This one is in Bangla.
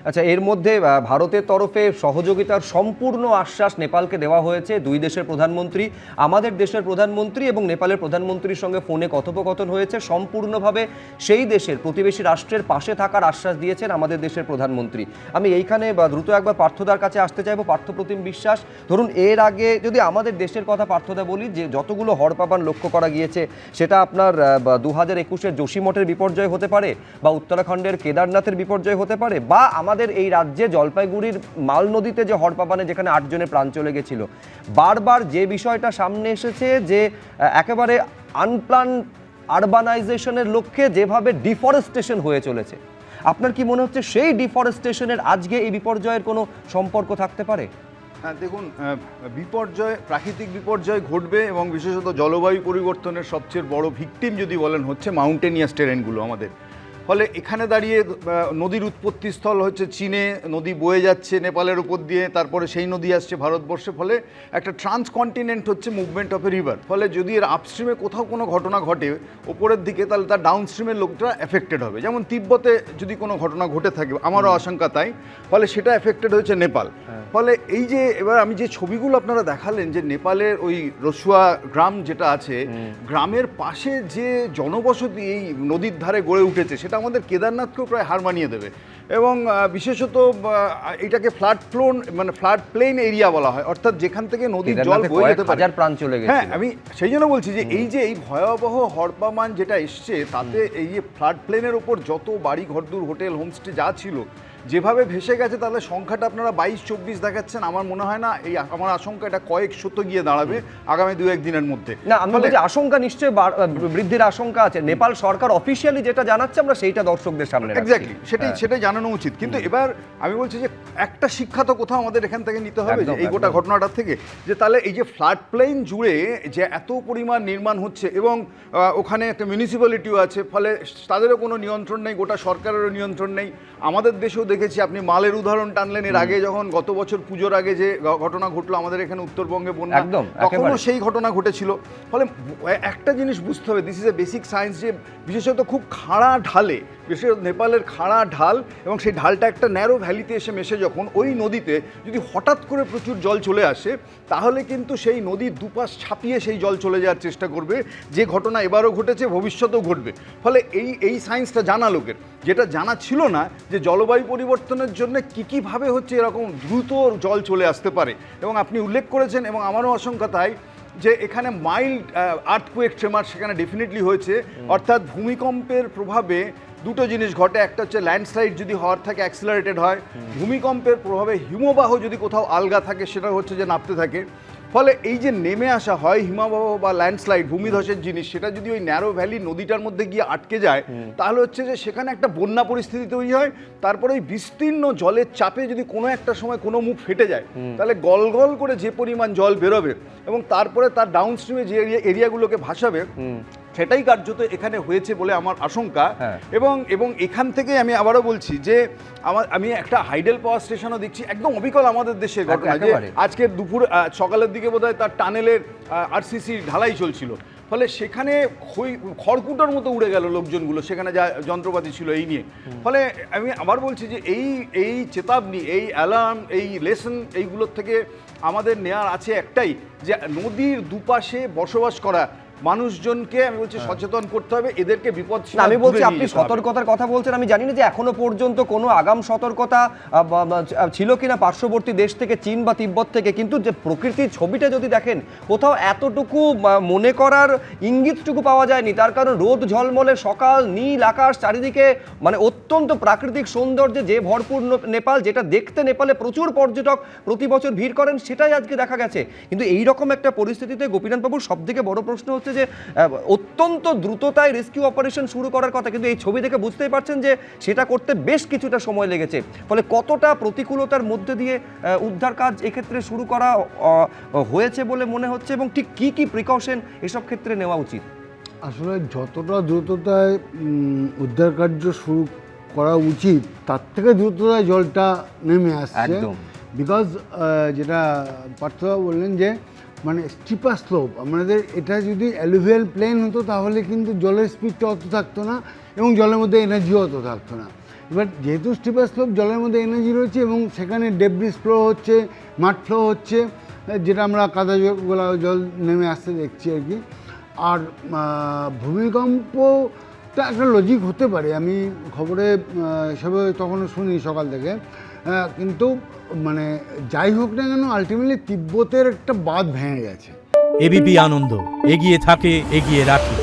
আচ্ছা, এর মধ্যে ভারতের তরফে সহযোগিতার সম্পূর্ণ আশ্বাস নেপালকে দেওয়া হয়েছে। দুই দেশের প্রধানমন্ত্রী, আমাদের দেশের প্রধানমন্ত্রী এবং নেপালের প্রধানমন্ত্রীর সঙ্গে ফোনে কথোপকথন হয়েছে। সম্পূর্ণভাবে সেই দেশের প্রতিবেশী রাষ্ট্রের পাশে থাকার আশ্বাস দিয়েছেন আমাদের দেশের প্রধানমন্ত্রী। আমি এইখানে দ্রুত একবার পার্থদার কাছে আসতে চাইবো। পার্থপ্রতিম বিশ্বাস, ধরুন এর আগে যদি আমাদের দেশের কথা পার্থদা বলি, যে যতগুলো হড়পাবান লক্ষ্য করা গিয়েছে, সেটা আপনার 2021-এর যোশীমঠের বিপর্যয় হতে পারে, বা উত্তরাখণ্ডের কেদারনাথের বিপর্যয় হতে পারে, বা আমাদের এই রাজ্যে জলপাইগুড়ির মাল নদীতে যে হড়পাবানে যেখানে 8 জনের প্রাণ চলে গেছিল। বারবার যে বিষয়টা সামনে এসেছে যে একেবারে আনপ্ল্যান আরবানাইজেশনের লক্ষ্যে যেভাবে ডিফরেস্টেশন হয়ে চলেছে, আপনার কি মনে হচ্ছে সেই ডিফরেস্টেশনের আজকে এই বিপর্যয়ের কোনো সম্পর্ক থাকতে পারে? হ্যাঁ, দেখুন, বিপর্যয়, প্রাকৃতিক বিপর্যয় ঘটবে, এবং বিশেষত জলবায়ু পরিবর্তনের সবচেয়ে বড় ভিকটিম যদি বলেন হচ্ছে মাউন্টেনিয়াস টেরেনগুলো আমাদের। ফলে এখানে দাঁড়িয়ে নদীর উৎপত্তিস্থল হচ্ছে চীনে, নদী বয়ে যাচ্ছে নেপালের উপর দিয়ে, তারপরে সেই নদী আসছে ভারতবর্ষে। ফলে একটা ট্রান্সকন্টিনেন্ট হচ্ছে মুভমেন্ট অফ এ রিভার। ফলে যদি এর আপস্ট্রিমে কোথাও কোনো ঘটনা ঘটে ওপরের দিকে, তাহলে তার ডাউনস্ট্রিমের লোকটা এফেক্টেড হবে। যেমন তিব্বতে যদি কোনো ঘটনা ঘটে থাকে, আমারও আশঙ্কা তাই, ফলে সেটা এফেক্টেড হয়েছে নেপাল। ফলে এই যে এবার আমি যে ছবিগুলো আপনারা দেখালেন, যে নেপালের ওই রসুয়া গ্রাম যেটা আছে, গ্রামের পাশে যে জনবসতি এই নদীর ধারে গড়ে উঠেছে, সেটা আমাদের কেদারনাথকেও প্রায় হার মানিয়ে দেবে। এবং বিশেষত এটাকে ফ্লাড প্লোন, মানে ফ্লাড প্লেন এরিয়া বলা হয়, অর্থাৎ যেখান থেকে নদীর জল বয়ে যেতে পারে। প্রাণ চলে গেছে। হ্যাঁ, আমি সেই জন্য বলছি যে এই ভয়াবহ হড়পামান যেটা এসছে, তাতে এই যে ফ্লাড প্লেনের ওপর যত বাড়ি ঘরদুর, হোটেল, হোমস্টে যা ছিল, যেভাবে ভেসে গেছে, তাহলে সংখ্যাটা আপনারা 22-24 দেখাচ্ছেন। আমার মনে হয় না, এই আমার আশঙ্কা এটা কয়েক শত গিয়ে দাঁড়াবে আগামী 2-1 দিনের মধ্যে। না, আমি বলছি আশঙ্কা নিশ্চয়ই বৃদ্ধির আশঙ্কা আছে। নেপাল সরকার অফিসিয়ালি যেটা জানাচ্ছে, আমরা সেইটা দর্শকদের সামনে এক্স্যাক্টলি সেটাই জানানো উচিত। কিন্তু এবার আমি বলছি যে একটা শিক্ষা তো কোথাও আমাদের এখান থেকে নিতে হবে, যে এই গোটা ঘটনাটার থেকে, যে তাহলে এই যে ফ্লাড প্লেন জুড়ে যে এত পরিমাণ নির্মাণ হচ্ছে, এবং ওখানে একটা মিউনিসিপ্যালিটিও আছে, ফলে তাদেরও কোনো নিয়ন্ত্রণ নেই, গোটা সরকারেরও নিয়ন্ত্রণ নেই। আমাদের দেশেও দেখেছি, আপনি মালের উদাহরণ টানলেন, এর আগে যখন গত বছর পুজোর আগে যে ঘটনা ঘটলো আমাদের এখানে উত্তরবঙ্গে বন্যা, তখনও সেই ঘটনা ঘটেছিল। ফলে একটা জিনিস বুঝতে হবে, this is a basic science, যে বিশেষত খুব খাড়া ঢালে, বিশেষত নেপালের খাড়া ঢাল, এবং সেই ঢালটা একটা ন্যারো ভ্যালিতে এসে মেশে, যখন ওই নদীতে যদি হঠাৎ করে প্রচুর জল চলে আসে, তাহলে কিন্তু সেই নদীর দুপাশ ছাপিয়ে সেই জল চলে যাওয়ার চেষ্টা করবে, যে ঘটনা এবারও ঘটেছে, ভবিষ্যতেও ঘটবে। ফলে এই সায়েন্সটা জানা লোকের, যেটা জানা ছিল না, যে জলবায়ু পরিবর্তনের জন্য কীভাবে হচ্ছে এরকম দ্রুত জল চলে আসতে পারে। এবং আপনি উল্লেখ করেছেন, এবং আমারও আশঙ্কা তাই, যে এখানে মাইল্ড আর্থকুয়েক ট্রেমার সেখানে ডেফিনেটলি হয়েছে। অর্থাৎ ভূমিকম্পের প্রভাবে দুটো জিনিস ঘটে, একটা হচ্ছে ল্যান্ডস্লাইড যদি হওয়ার থাকে, অ্যাক্সিলারেটেড হয়। ভূমিকম্পের প্রভাবে হিমবাহ যদি কোথাও আলগা থাকে, সেটা হচ্ছে যে নামতে থাকে। ফলে এই যে নেমে আসা হয় হিমবাহ বা ল্যান্ডস্লাইড, ভূমিধসের জিনিস, সেটা যদি ওই ন্যারো ভ্যালি নদীটার মধ্যে গিয়ে আটকে যায়, তাহলে হচ্ছে যে সেখানে একটা বন্যা পরিস্থিতি তৈরি হয়। তারপরে ওই বিস্তীর্ণ জলের চাপে যদি কোনো একটা সময় কোনো মুখ ফেটে যায়, তাহলে গল করে যে পরিমাণ জল বেরোবে, এবং তারপরে তার ডাউনস্ট্রিমে যে এরিয়াগুলোকে ভাসাবে, সেটাই কার্যত এখানে হয়েছে বলে আমার আশঙ্কা। এবং এখান থেকে আমি আবারও বলছি যে আমি একটা হাইডেল পাওয়ার স্টেশনও দেখছি, একদম অবিকল আমাদের দেশের ঘটনা, যে আজকের দুপুর সকালের দিকে বোধহয় তার টানেলের আরসিসি ঢালাই চলছিল। ফলে সেখানে খড়কুটোর মতো উড়ে গেল লোকজনগুলো, সেখানে যা যন্ত্রপাতি ছিল এই নিয়ে। ফলে আমি আবার বলছি যে এই চেতাবনী, এই অ্যালার্ম, এই লেসন, এইগুলোর থেকে আমাদের নেওয়ার আছে একটাই, যে নদীর দুপাশে বসবাস করা মানুষজনকে আমি বলছি সচেতন করতে হবে, এদেরকে বিপদ। আমি বলছি আপনি সতর্কতার কথা বলছেন, আমি জানি না যে এখনো পর্যন্ত কোনো আগাম সতর্কতা ছিল কিনা পার্শ্ববর্তী দেশ থেকে, চীন বা তিব্বত থেকে, কিন্তু যে প্রকৃতির ছবিটা যদি দেখেন, কোথাও এতটুকু মনে করার ইঙ্গিতটুকু পাওয়া যায়নি। তার কারণ রোদ ঝলমলে সকাল, নীল আকাশ, চারিদিকে মানে অত্যন্ত প্রাকৃতিক সৌন্দর্যে যে ভরপুর নেপাল, যেটা দেখতে নেপালে প্রচুর পর্যটক প্রতি বছর ভিড় করেন, সেটাই আজকে দেখা গেছে। কিন্তু এই রকম একটা পরিস্থিতিতে গোপীনাথবাবুর সবথেকে বড় প্রশ্ন হচ্ছে যে অত্যন্ত দ্রুততায় রেস্কিউ অপারেশন শুরু করার কথা, কিন্তু এই ছবি দেখে বুঝতেই পারছেন যে সেটা করতে বেশ কিছুটা সময় লেগেছে। ফলে কতটা প্রতিকূলতার মধ্যে দিয়ে উদ্ধার কাজ এক্ষেত্রে শুরু করা হয়েছে বলে মনে হচ্ছে, এবং ঠিক কি প্রিকশন এসব ক্ষেত্রে নেওয়া উচিত? আসলে যতটা দ্রুততায় উদ্ধার কার্য শুরু করা উচিত, তার থেকে দ্রুততায় জলটা নেমে আসছে। বিকজ যেটা পার্থদা বললেন, যে মানে স্টিপার স্লোপ, আমাদের এটা যদি অ্যালুভিয়াল প্লেন হতো, তাহলে কিন্তু জলের স্পিডটা অত থাকতো না, এবং জলের মধ্যে এনার্জিও অত থাকতো না। এবার যেহেতু স্টিপার স্লোপ জলের মধ্যে এনার্জি রয়েছে এবং সেখানে ডেব্রিস ফ্লো হচ্ছে, মাড ফ্লো হচ্ছে, যেটা আমরা কাদা গোলা জল নেমে আসতে দেখছি আর কি। আর ভূমিকম্পটা একটা লজিক হতে পারে, আমি খবরে হিসাবে তখনও শুনি সকাল থেকে, কিন্তু মানে যাই হোক না কেন আলটিমেটলি তিব্বতের একটা বাঁধ ভেঙে গেছে। এবিপি আনন্দ, এগিয়ে থাকে, এগিয়ে রাখে।